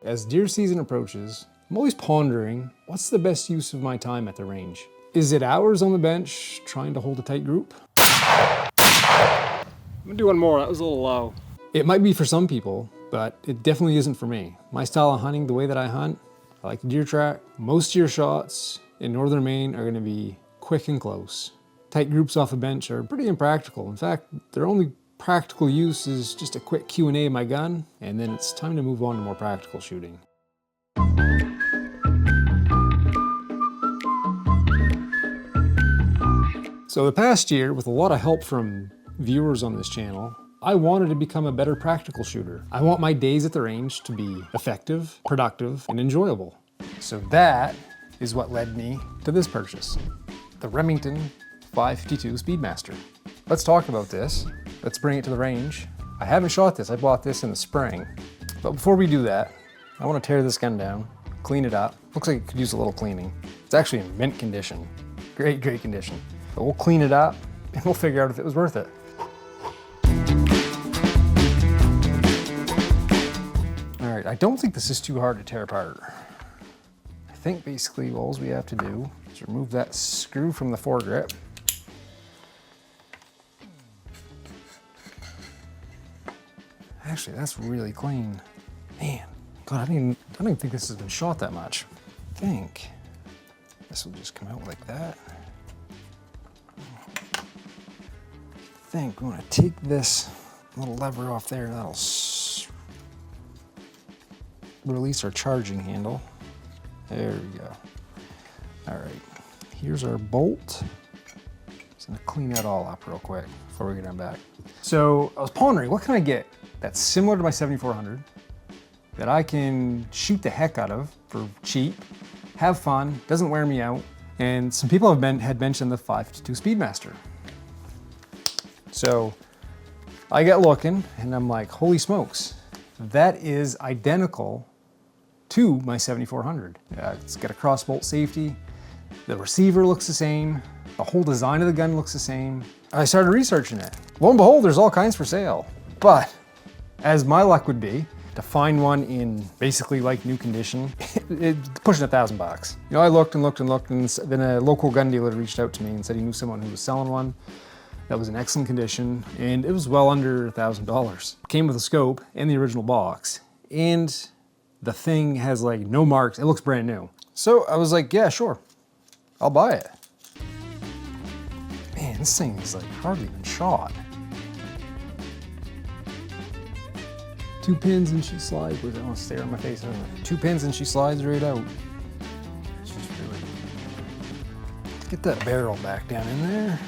As deer season approaches, I'm always pondering, what's the best use of my time at the range? Is it hours on the bench trying to hold a tight group? I'm gonna do one more, that was a little low. It might be for some people, but it definitely isn't for me. My style of hunting, the way that I hunt, I like the deer track. Most deer shots in northern Maine are gonna be quick and close. Tight groups off a bench are pretty impractical. In fact, their only practical use is just a quick Q&A of my gun, and then it's time to move on to more practical shooting. So the past year, with a lot of help from viewers on this channel, I wanted to become a better practical shooter. I want my days at the range to be effective, productive, and enjoyable. So that is what led me to this purchase, the Remington 552 Speedmaster. Let's talk about this. Let's bring it to the range. I haven't shot this, I bought this in the spring. But before we do that, I want to tear this gun down, clean it up. Looks like it could use a little cleaning. It's actually in mint condition. Great condition. But we'll clean it up and we'll figure out if it was worth it. All right, I don't think this is too hard to tear apart. I think basically all we have to do is remove that screw from the foregrip. Actually, that's really clean. Man, God, I don't even think this has been shot that much. I think this will just come out like that. I think we want to take this little lever off there. That'll release our charging handle. There we go. All right, here's our bolt. Just gonna clean that all up real quick before we get on back. So I was pondering, what can I get that's similar to my 7400, that I can shoot the heck out of for cheap, have fun, doesn't wear me out. And some people had mentioned the 552 Speedmaster. So I get looking and I'm like, holy smokes, that is identical to my 7400. It's got a crossbolt safety. The receiver looks the same. The whole design of the gun looks the same. I started researching it. Lo and behold, there's all kinds for sale. But as my luck would be, to find one in basically like new condition, it's pushing $1,000. You know, I looked and looked and looked, and then a local gun dealer reached out to me and said he knew someone who was selling one that was in excellent condition, and it was well under $1,000. Came with a scope and the original box, and the thing has like no marks. It looks brand new. So I was like, yeah, sure, I'll buy it. Man, this thing is like hardly been shot. 2 pins and she slides. I want to stare on my face. 2 pins and she slides right out. It's just really. Get that barrel back down in there.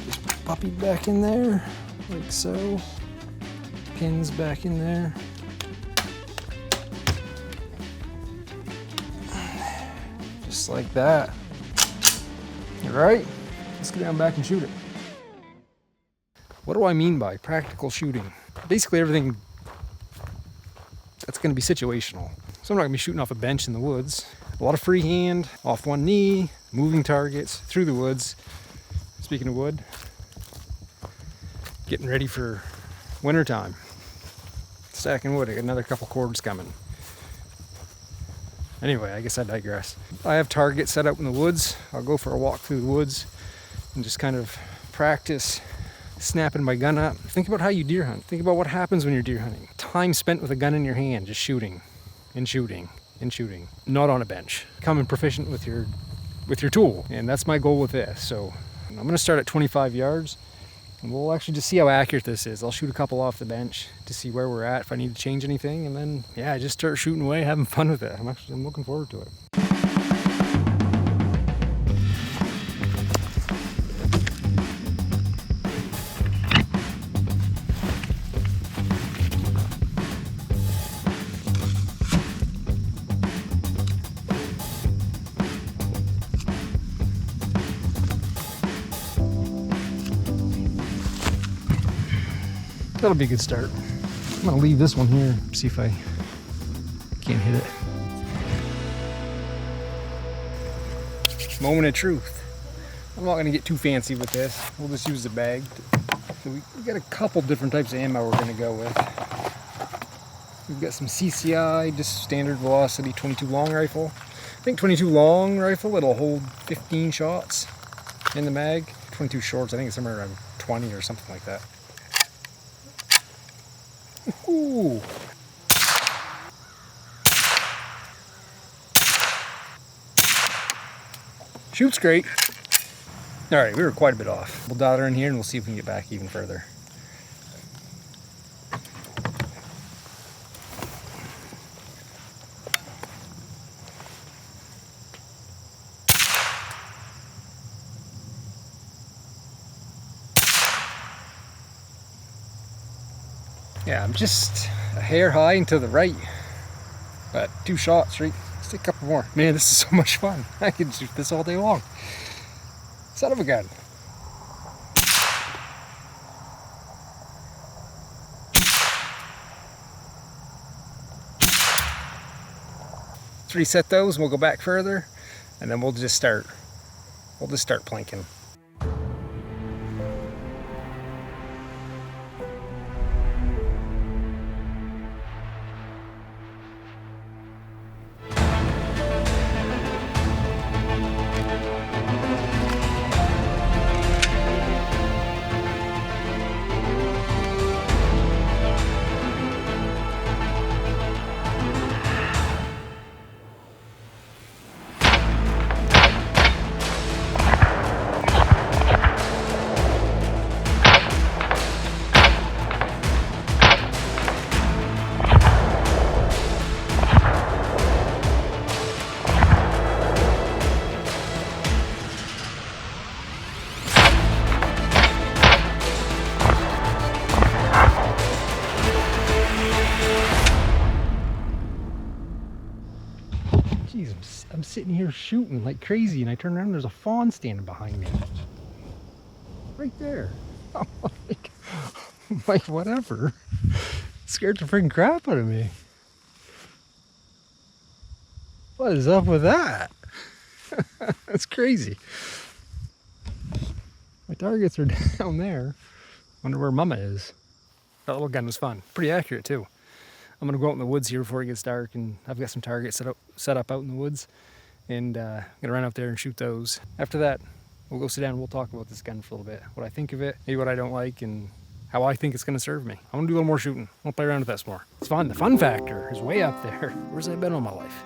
Just puppy back in there, like so. Pins back in there. Just like that. All right, let's get down back and shoot it. What do I mean by practical shooting? Basically everything that's going to be situational. So I'm not going to be shooting off a bench in the woods. A lot of freehand, off one knee, moving targets through the woods. Speaking of wood, getting ready for winter time. Stacking wood, I got another couple cords coming. Anyway, I guess I digress. I have targets set up in the woods. I'll go for a walk through the woods and just kind of practice snapping my gun up. Think about how you deer hunt. Think about what happens when you're deer hunting. Time spent with a gun in your hand, just shooting and shooting and shooting. Not on a bench. Becoming proficient with your tool. And that's my goal with this. So I'm gonna start at 25 yards and we'll actually just see how accurate this is. I'll shoot a couple off the bench to see where we're at, if I need to change anything, and then yeah, just start shooting away, having fun with it. I'm looking forward to it. That'll be a good start. I'm gonna leave this one here, see if I can't hit it. Moment of truth. I'm not gonna get too fancy with this. We'll just use the bag. So we got a couple different types of ammo we're gonna go with. We've got some CCI, just standard velocity 22 long rifle. I think 22 long rifle, it'll hold 15 shots in the mag. 22 shorts, I think it's somewhere around 20 or something like that. Ooh. Shoots great. All right, we were quite a bit off. We'll dial her in here and we'll see if we can get back even further. Yeah, I'm just a hair high and to the right. But 2 shots, right? Let's take a couple more. Man, this is so much fun. I could shoot this all day long. Son of a gun. Let's reset those and we'll go back further and then we'll just start planking. Jeez, I'm sitting here shooting like crazy and I turn around and there's a fawn standing behind me. Right there. I'm like, whatever. Scared the freaking crap out of me. What is up with that? That's crazy. My targets are down there. Wonder where Mama is. That little gun was fun. Pretty accurate too. I'm gonna go out in the woods here before it gets dark, and I've got some targets set up out in the woods, and I'm gonna run out there and shoot those. After that, we'll go sit down and we'll talk about this gun for a little bit. What I think of it, maybe what I don't like, and how I think it's gonna serve me. I'm gonna do a little more shooting. I'll play around with this more. It's fun. The fun factor is way up there. Where's that been all my life?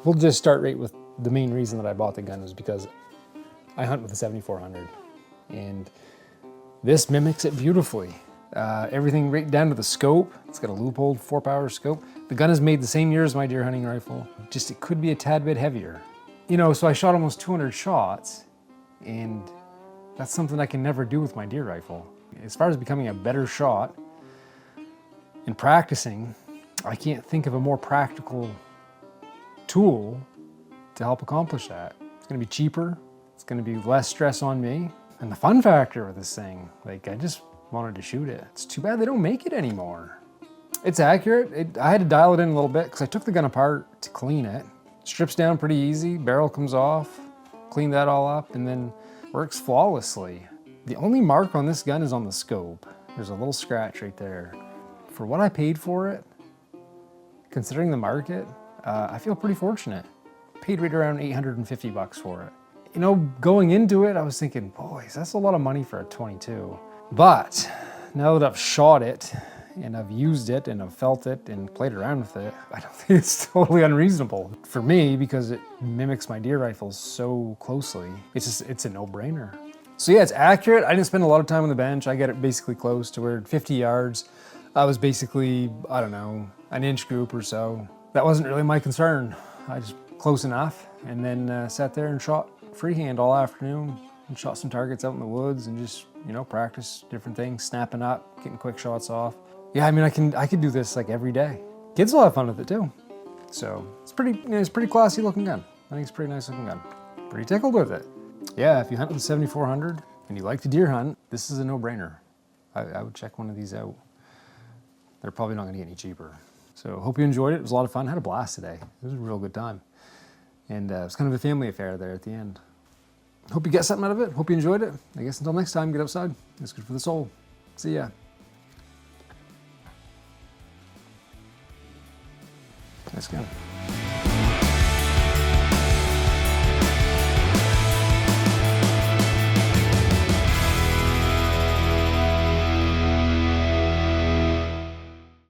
We'll just start right with the main reason that I bought the gun is because I hunt with a 7400, and this mimics it beautifully. Everything right down to the scope. It's got a loophole 4-power scope. The gun is made the same year as my deer hunting rifle. Just it could be a tad bit heavier. You know, so I shot almost 200 shots, and that's something I can never do with my deer rifle. As far as becoming a better shot and practicing, I can't think of a more practical tool to help accomplish that. It's gonna be cheaper. It's gonna be less stress on me. And the fun factor with this thing, like I just wanted to shoot it. It's too bad they don't make it anymore. It's accurate. I had to dial it in a little bit because I took the gun apart to clean it. Strips down pretty easy, barrel comes off, clean that all up, and then works flawlessly. The only mark on this gun is on the scope. There's a little scratch right there. For what I paid for it, considering the market, I feel pretty fortunate. Paid right around 850 bucks for it. You know, going into it, I was thinking, boys, that's a lot of money for a 22. But now that I've shot it and I've used it and I've felt it and played around with it, I don't think it's totally unreasonable for me because it mimics my deer rifles so closely. It's a no-brainer. So yeah, it's accurate. I didn't spend a lot of time on the bench. I get it basically close to where 50 yards. I was basically, I don't know, an inch group or so. That wasn't really my concern. I just close enough and then sat there and shot freehand all afternoon and shot some targets out in the woods and just, you know, practice different things, snapping up, getting quick shots off. Yeah, I mean, I could do this like every day. Kids will have fun with it too. So it's pretty classy looking gun. I think it's a pretty nice looking gun. Pretty tickled with it. Yeah, if you hunt with a 7400 and you like to deer hunt, this is a no-brainer. I would check one of these out. They're probably not gonna get any cheaper. So hope you enjoyed it. It was a lot of fun. I had a blast today. It was a real good time. And it was kind of a family affair there at the end. Hope you get something out of it. Hope you enjoyed it. I guess until next time, get outside. It's good for the soul. See ya. Nice gun.